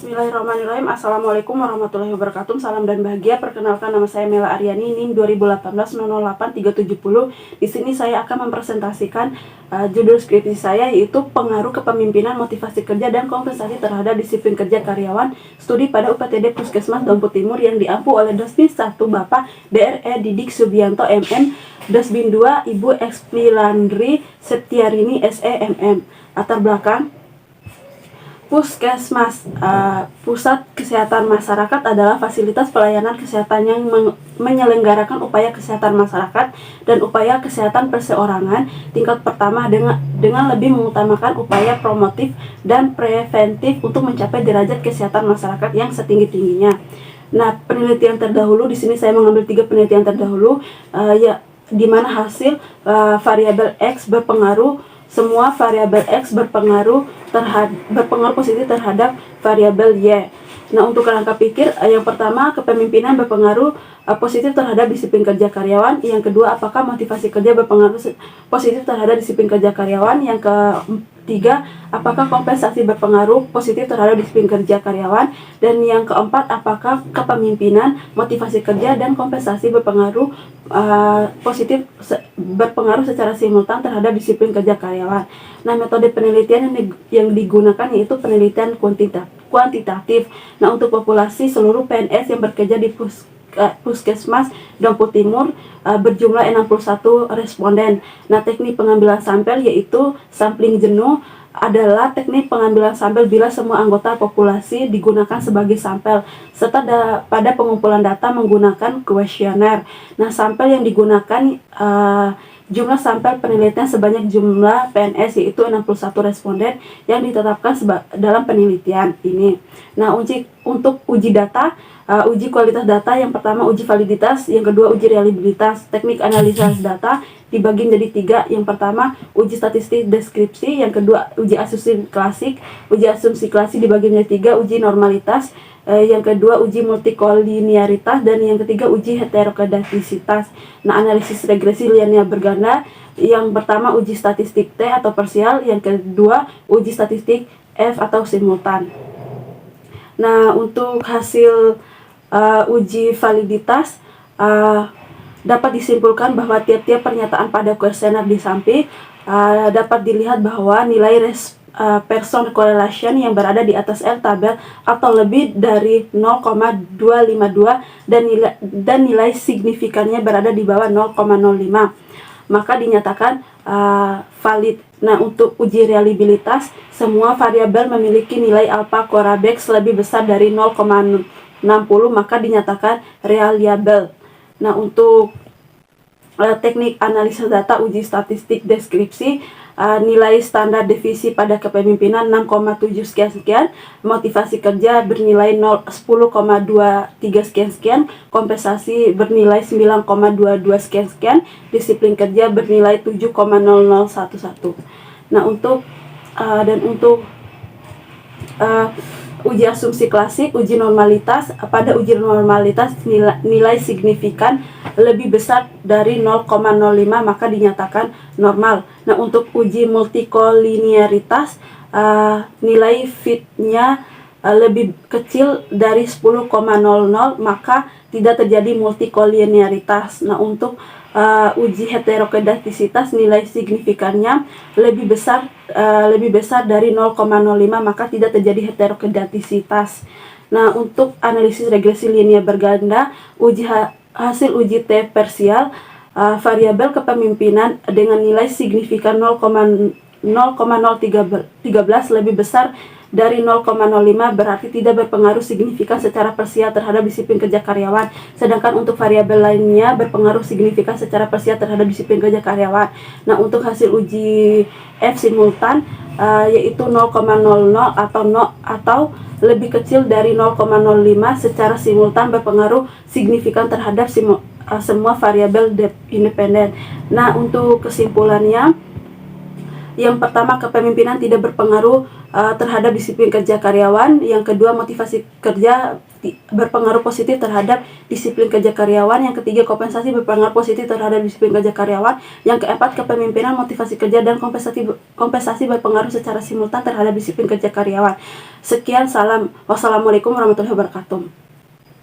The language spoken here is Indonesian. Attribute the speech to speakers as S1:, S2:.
S1: Bismillahirrahmanirrahim. Assalamualaikum warahmatullahi wabarakatuh. Salam dan bahagia. Perkenalkan, nama saya Mela Aryani, NIM 2018-008-370. Di sini saya akan mempresentasikan judul skripsi saya, yaitu pengaruh kepemimpinan, motivasi kerja, dan kompensasi terhadap disiplin kerja karyawan, studi pada UPTD Puskesmas Dompu Timur, yang diampu oleh Dosbin 1 Bapak DRE Didik Subianto MM, Dosbin 2 Ibu Expilandri Septiarini SE MM. Latar belakang: Puskesmas, Pusat Kesehatan Masyarakat, adalah fasilitas pelayanan kesehatan yang menyelenggarakan upaya kesehatan masyarakat dan upaya kesehatan perseorangan tingkat pertama dengan lebih mengutamakan upaya promotif dan preventif untuk mencapai derajat kesehatan masyarakat yang setinggi-tingginya. Nah, penelitian terdahulu di sini saya mengambil 3 penelitian terdahulu, di mana hasil variabel X berpengaruh. Semua variabel X berpengaruh positif terhadap variabel Y. Nah, untuk kerangka pikir, yang pertama, kepemimpinan berpengaruh positif terhadap disiplin kerja karyawan. Yang kedua, apakah motivasi kerja berpengaruh positif terhadap disiplin kerja karyawan. Yang ketiga, apakah kompensasi berpengaruh positif terhadap disiplin kerja karyawan. Dan yang keempat, apakah kepemimpinan, motivasi kerja, dan kompensasi berpengaruh berpengaruh secara simultan terhadap disiplin kerja karyawan. Nah, metode penelitian yang digunakan yaitu penelitian kuantitatif. Nah, untuk populasi seluruh PNS yang bekerja di Puskesmas Dompu Timur berjumlah 61 responden. Nah, teknik pengambilan sampel yaitu sampling jenuh adalah teknik pengambilan sampel bila semua anggota populasi digunakan sebagai sampel, serta pada pengumpulan data menggunakan kuesioner. Nah, sampel yang digunakan, jumlah sampel penelitian sebanyak jumlah PNS yaitu 61 responden yang ditetapkan dalam penelitian ini. Nah, untuk uji data, uji kualitas data, yang pertama uji validitas, yang kedua uji reliabilitas. Teknik analisis data dibagi menjadi 3. Yang pertama uji statistik deskripsi, yang kedua uji asumsi klasik. Uji asumsi klasik dibagi menjadi 3, uji normalitas, yang kedua uji multikolinearitas, dan yang ketiga uji heterokedastisitas. Nah, analisis regresi linear berganda, yang pertama uji statistik T atau parsial, yang kedua uji statistik F atau simultan. Nah, untuk hasil uji validitas, dapat disimpulkan bahwa tiap-tiap pernyataan pada kuesioner di samping dapat dilihat bahwa nilai person correlation yang berada di atas L tabel atau lebih dari 0,252 dan nilai signifikannya berada di bawah 0,05, maka dinyatakan valid. Nah, untuk uji reliabilitas, semua variabel memiliki nilai alpha Corabex lebih besar dari 0,60, maka dinyatakan reliable. Nah, untuk teknik analisis data uji statistik deskripsi, nilai standar divisi pada kepemimpinan 6,7 sekian-sekian, motivasi kerja bernilai 10,23 sekian-sekian, kompensasi bernilai 9,22 sekian-sekian, disiplin kerja bernilai 7,0011. Nah, untuk uji asumsi klasik, uji normalitas, pada uji normalitas nilai signifikan lebih besar dari 0,05, maka dinyatakan normal. Nah, untuk uji multikolinearitas, nilai fitnya lebih kecil dari 10,00, maka tidak terjadi multikolinearitas. Nah, untuk uji heterokedastisitas, nilai signifikannya lebih besar dari 0,05, maka tidak terjadi heterokedastisitas. Nah, untuk analisis regresi linear berganda, hasil uji T parsial, variabel kepemimpinan dengan nilai signifikan 0,013 lebih besar dari 0,05 berarti tidak berpengaruh signifikan secara parsial terhadap disiplin kerja karyawan. Sedangkan untuk variabel lainnya berpengaruh signifikan secara parsial terhadap disiplin kerja karyawan. Nah, untuk hasil uji F simultan, yaitu 0,00 atau lebih kecil dari 0,05 secara simultan berpengaruh signifikan terhadap semua variabel independen. Nah, untuk kesimpulannya, yang pertama, kepemimpinan tidak berpengaruh terhadap disiplin kerja karyawan. Yang kedua, motivasi kerja berpengaruh positif terhadap disiplin kerja karyawan. Yang ketiga, kompensasi berpengaruh positif terhadap disiplin kerja karyawan. Yang keempat, kepemimpinan, motivasi kerja, dan kompensasi berpengaruh secara simultan terhadap disiplin kerja karyawan. Sekian, salam. Wassalamualaikum warahmatullahi wabarakatuh.